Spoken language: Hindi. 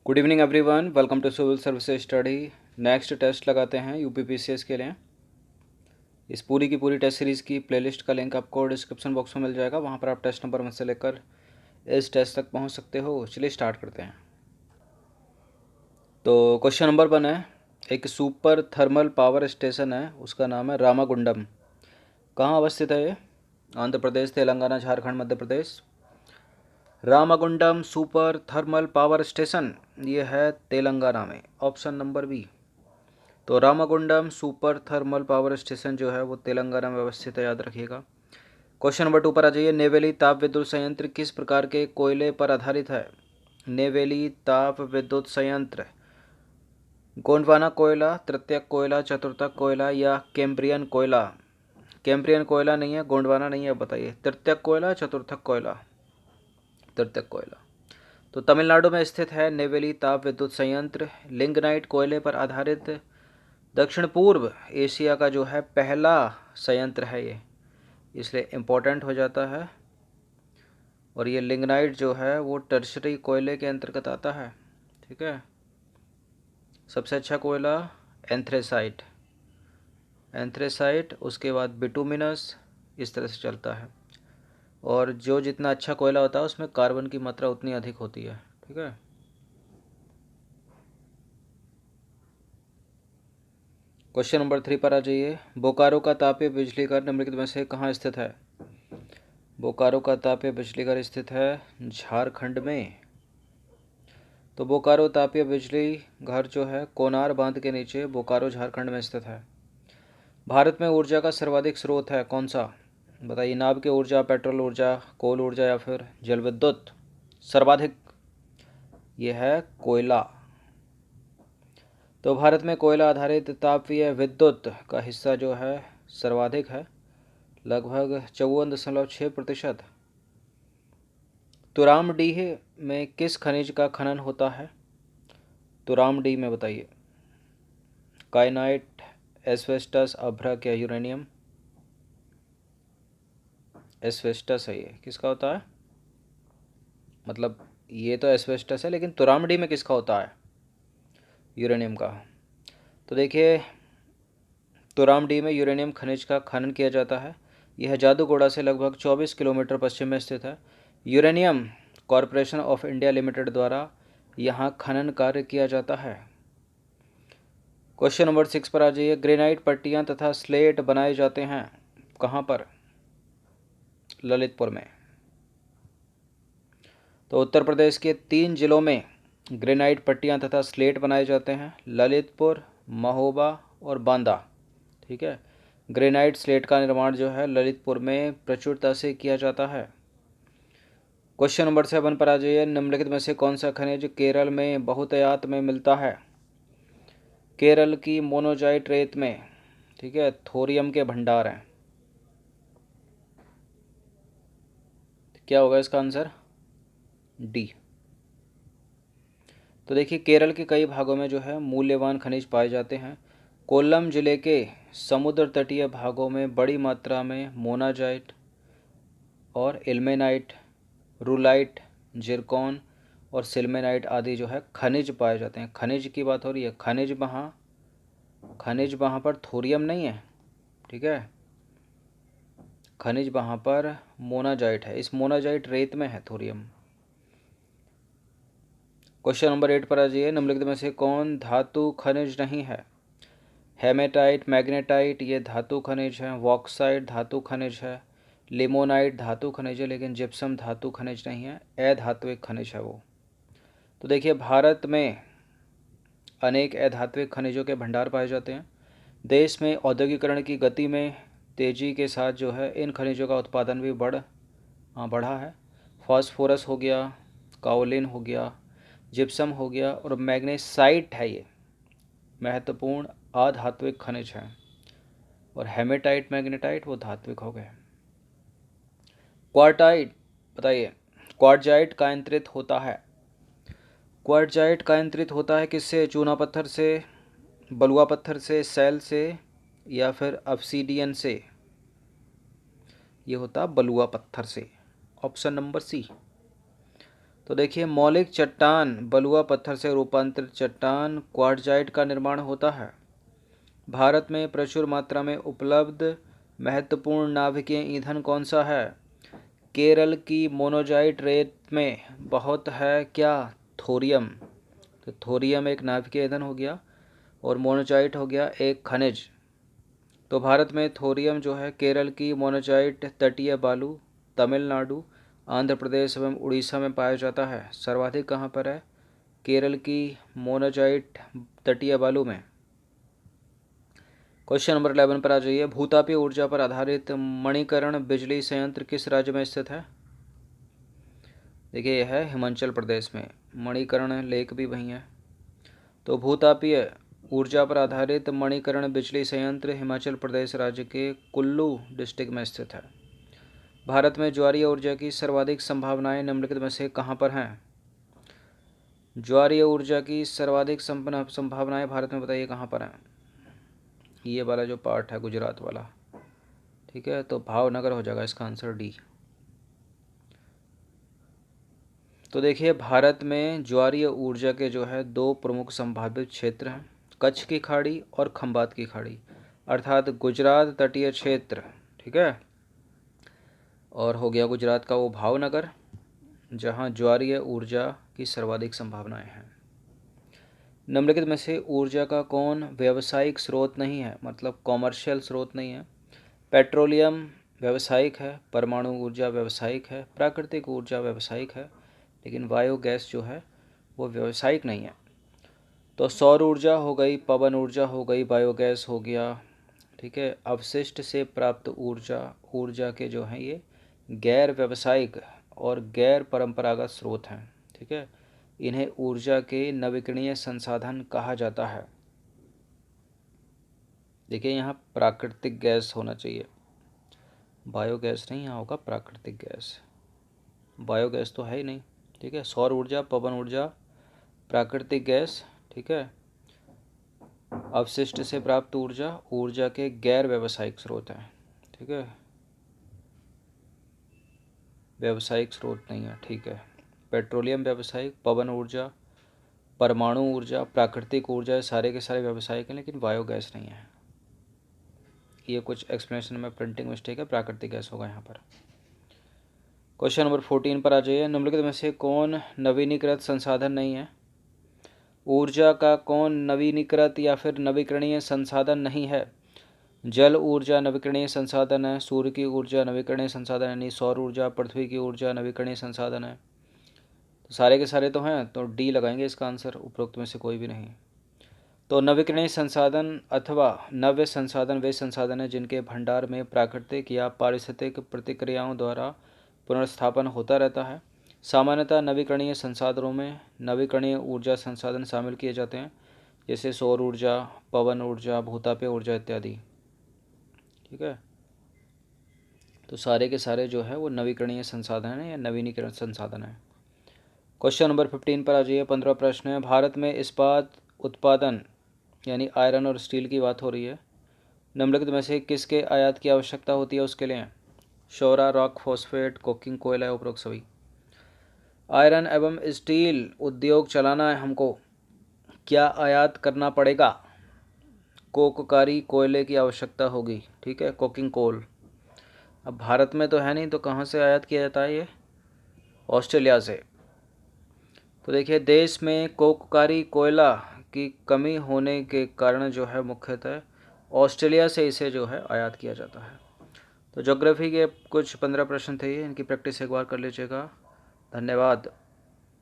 Good evening everyone, welcome to civil services study. Next test लगाते हैं यूपीपीसीएस के लिए। इस पूरी की पूरी टेस्ट सीरीज़ की प्लेलिस्ट का लिंक आपको डिस्क्रिप्शन बॉक्स में मिल जाएगा। वहाँ पर आप टेस्ट नंबर 1 से लेकर इस टेस्ट तक पहुँच सकते हो। चलिए स्टार्ट करते हैं। तो क्वेश्चन नंबर 1 है, एक सुपर थर्मल पावर स्टेशन है, उसका नाम है रामागुंडम। कहाँ अवस्थित है ये? Andhra Pradesh, Telangana, Jharkhand, Madhya Pradesh. Ramagundam super thermal power station ये है तेलंगाना में, ऑप्शन नंबर बी। तो Ramagundam super thermal power station जो है वो तेलंगाना में अवस्थित है, याद रखिएगा। क्वेश्चन नंबर 2 पर आ जाइए। नेवेली ताप विद्युत संयंत्र किस प्रकार के कोयले पर आधारित है? नेवेली ताप विद्युत संयंत्र गोंडवाना कोयला, तृतीयक कोयला, चतुर्थक कोयला या कैम्ब्रियन कोयला? कैम्ब्रियन कोयला नहीं है, गोंडवाना नहीं है, बताइए। तृतीयक कोयला, चतुर्थक कोयला? तृतीयक कोयला। तो तमिलनाडु में स्थित है नेवेली ताप विद्युत संयंत्र। लिंगनाइट कोयले पर आधारित दक्षिण पूर्व एशिया का जो है पहला संयंत्र है ये, इसलिए इम्पोर्टेंट हो जाता है। और ये लिग्नाइट जो है वो टर्शरी कोयले के अंतर्गत आता है, ठीक है। सबसे अच्छा कोयला एंथ्रेसाइट, एंथ्रेसाइट, उसके बाद बिटुमिनस, इस तरह से चलता है। और जो जितना अच्छा कोयला होता है उसमें कार्बन की मात्रा उतनी अधिक होती है, ठीक है। क्वेश्चन नंबर 3 पर आ जाइए। बोकारो का तापीय बिजली घर निम्नलिखित में से कहाँ स्थित है? बोकारो का तापीय बिजली घर स्थित है झारखंड में। तो बोकारो तापीय बिजली घर जो है कोनार बांध के नीचे बोकारो झारखंड में स्थित है। भारत में ऊर्जा का सर्वाधिक स्रोत है कौन सा? बताइए। नाभिकीय ऊर्जा, पेट्रोल ऊर्जा, कोल ऊर्जा या फिर जल विद्युत? सर्वाधिक ये है कोयला। तो भारत में कोयला आधारित तापीय विद्युत का हिस्सा जो है सर्वाधिक है, लगभग 54.6%। तुरामडीह में किस खनिज का खनन होता है? तुरामडीह में बताइए। काइनाइट, एस्बेस्टस, अभ्रक या यूरेनियम? एस्बेस्टस है ये। किसका होता है? मतलब ये तो एस्बेस्टस है, लेकिन तुरामडी में किसका होता है? यूरेनियम का। तो देखिए, तुरामडी में यूरेनियम खनिज का खनन किया जाता है। यह जादूगोड़ा से लगभग 24 किलोमीटर पश्चिम में स्थित है। Uranium corporation of India limited द्वारा यहाँ खनन कार्य किया जाता है। क्वेश्चन नंबर 6 पर आ जाइए। ग्रेनाइट पट्टियाँ तथा स्लेट बनाए जाते हैं कहाँ पर? ललितपुर में। तो उत्तर प्रदेश के 3 जिलों में ग्रेनाइट पट्टियाँ तथा स्लेट बनाए जाते हैं, ललितपुर, महोबा और बांदा, ठीक है। ग्रेनाइट स्लेट का निर्माण जो है ललितपुर में प्रचुरता से किया जाता है। क्वेश्चन नंबर 7 पर आ जाइए। निम्नलिखित में से कौन सा खनिज केरल में बहुतायत में मिलता है? केरल की मोनोजाइट रेत में, ठीक है, थोरियम के भंडार हैं। क्या होगा इसका आंसर? डी। तो देखिए, केरल के कई भागों में जो है मूल्यवान खनिज पाए जाते हैं। कोल्लम जिले के समुद्र तटीय भागों में बड़ी मात्रा में मोनाजाइट और इल्मेनाइट, रूलाइट, जिरकॉन और सिल्मेनाइट आदि जो है खनिज पाए जाते हैं। खनिज की बात हो रही है। खनिज वहाँ पर थोरियम नहीं है, ठीक है। खनिज वहाँ पर मोनाजाइट है। इस मोनाजाइट रेत में है थोरियम। क्वेश्चन नंबर 8 पर आ जाइए। निम्नलिखित में से कौन धातु खनिज नहीं है? हेमेटाइट, मैग्नेटाइट ये धातु खनिज है। वॉक्साइट धातु खनिज है। लिमोनाइट धातु खनिज है, लेकिन जिप्सम धातु खनिज नहीं है, अधात्विक खनिज है वो। तो देखिए, भारत में अनेक अधात्विक खनिजों के भंडार पाए जाते हैं। देश में औद्योगिकरण की गति में तेजी के साथ जो है इन खनिजों का उत्पादन भी बढ़ा है। फास्फोरस हो गया, काओलिन हो गया, जिप्सम हो गया और मैग्नेसाइट है, ये महत्वपूर्ण अधात्विक खनिज हैं। और हेमेटाइट, मैग्नेटाइट वो धात्विक हो गए। क्वार्टाइट, बताइए। क्वार्टजाइट कायंत्रित होता है। क्वार्टजाइट कायंत्रित होता है किससे? चूना पत्थर से, बलुआ पत्थर से, सेल से या फिर ऑब्सीडियन से? ये होता बलुआ पत्थर से, ऑप्शन नंबर सी। तो देखिए, मौलिक चट्टान बलुआ पत्थर से रूपांतरित चट्टान क्वार्टजाइट का निर्माण होता है। भारत में प्रचुर मात्रा में उपलब्ध महत्वपूर्ण नाभिकीय ईंधन कौन सा है? केरल की मोनोजाइट रेत में बहुत है क्या? थोरियम। तो थोरियम एक नाभिकीय ईंधन हो गया और मोनोजाइट हो गया एक खनिज। तो भारत में थोरियम जो है केरल की मोनोजाइट तटीय बालू, तमिलनाडु, आंध्र प्रदेश एवं उड़ीसा में पाया जाता है। सर्वाधिक कहाँ पर है? केरल की मोनोजाइट तटीय बालू में। क्वेश्चन नंबर 11 पर आ जाइए। भूतापीय ऊर्जा पर आधारित मणिकरण बिजली संयंत्र किस राज्य में स्थित है? देखिए, यह है हिमाचल प्रदेश में। मणिकरण लेक भी वहीं है। तो भूतापीय ऊर्जा पर आधारित मणिकरण बिजली संयंत्र हिमाचल प्रदेश राज्य के कुल्लू डिस्ट्रिक्ट में स्थित है। भारत में ज्वारीय ऊर्जा की सर्वाधिक संभावनाएं निम्नलिखित में से कहाँ पर हैं? ज्वारीय ऊर्जा की सर्वाधिक संभावनाएं भारत में बताइए कहाँ पर हैं? ये वाला जो पार्ट है गुजरात वाला, ठीक है, तो भावनगर हो जाएगा इसका आंसर डी। तो देखिए, भारत में ज्वारीय ऊर्जा के जो है दो प्रमुख संभावित क्षेत्र हैं, कच्छ की खाड़ी और खंबात की खाड़ी, अर्थात गुजरात तटीय क्षेत्र, ठीक है, और हो गया गुजरात का वो भावनगर, जहाँ ज्वारीय ऊर्जा की सर्वाधिक संभावनाएं हैं। निम्नलिखित में से ऊर्जा का कौन व्यावसायिक स्रोत नहीं है, मतलब कॉमर्शियल स्रोत नहीं है? पेट्रोलियम व्यावसायिक है, परमाणु ऊर्जा व्यावसायिक है, प्राकृतिक ऊर्जा व्यावसायिक है, लेकिन बायोगैस जो है वो व्यावसायिक नहीं है। तो सौर ऊर्जा हो गई, पवन ऊर्जा हो गई, बायोगैस हो गया, ठीक है। अवशिष्ट से प्राप्त ऊर्जा के जो हैं ये गैर व्यावसायिक और गैर परंपरागत स्रोत हैं, ठीक है। इन्हें ऊर्जा के नवीकरणीय संसाधन कहा जाता है। देखिए, यहाँ प्राकृतिक गैस होना चाहिए, बायोगैस नहीं, यहाँ होगा प्राकृतिक गैस। बायोगैस तो है ही नहीं, ठीक है। सौर ऊर्जा, पवन ऊर्जा, प्राकृतिक गैस, ठीक है। अवशिष्ट से प्राप्त ऊर्जा के गैर व्यावसायिक स्रोत हैं, ठीक है, व्यावसायिक स्रोत नहीं है, ठीक है। पेट्रोलियम व्यावसायिक, पवन ऊर्जा, परमाणु ऊर्जा, प्राकृतिक ऊर्जा, सारे के सारे व्यावसायिक हैं, लेकिन बायोगैस नहीं है। ये कुछ एक्सप्लेनेशन में प्रिंटिंग मिस्टेक है, प्राकृतिक गैस होगा यहाँ पर। क्वेश्चन नंबर 14 पर आ जाइए। निम्नलिखित में से कौन नवीनीकृत संसाधन नहीं है? ऊर्जा का कौन नवीनीकृत या फिर नवीकरणीय संसाधन नहीं है? जल ऊर्जा नवीकरणीय संसाधन है, सूर्य की ऊर्जा नवीकरणीय संसाधन है, यानी सौर ऊर्जा, पृथ्वी की ऊर्जा नवीकरणीय संसाधन है। तो सारे के सारे तो हैं, तो डी लगाएंगे इसका आंसर, उपरोक्त में से कोई भी नहीं। तो नवीकरणीय संसाधन अथवा नव्य संसाधन वे संसाधन हैं जिनके भंडार में प्राकृतिक या पारिस्थितिक प्रतिक्रियाओं द्वारा पुनर्स्थापन होता रहता है। सामान्यतः नवीकरणीय संसाधनों में नवीकरणीय ऊर्जा संसाधन शामिल किए जाते हैं, जैसे सौर ऊर्जा, पवन ऊर्जा, भूतापीय ऊर्जा इत्यादि, ठीक है। तो सारे के सारे जो है वो नवीकरणीय संसाधन है या नवीनीकरण संसाधन है। क्वेश्चन नंबर 15 पर आ जाइए। 15 प्रश्न है, भारत में इस्पात उत्पादन यानी आयरन और स्टील की बात हो रही है। निम्नलिखित में से किसके आयात की आवश्यकता होती है उसके लिए? शोरा, रॉक, फॉस्फेट, कोकिंग कोयला, उपरोक्त सभी। आयरन एवं स्टील उद्योग चलाना है हमको, क्या आयात करना पड़ेगा? कोककारी कोयले की आवश्यकता होगी, ठीक है, कोकिंग कोल। अब भारत में तो है नहीं, तो कहाँ से आयात किया जाता है ये? ऑस्ट्रेलिया से। तो देखिए, देश में कोककारी कोयला की कमी होने के कारण जो है मुख्यतः ऑस्ट्रेलिया से इसे जो है आयात किया जाता है। तो ज्योग्राफी के कुछ 15 प्रश्न थे ये, इनकी प्रैक्टिस एक बार कर लीजिएगा। धन्यवाद।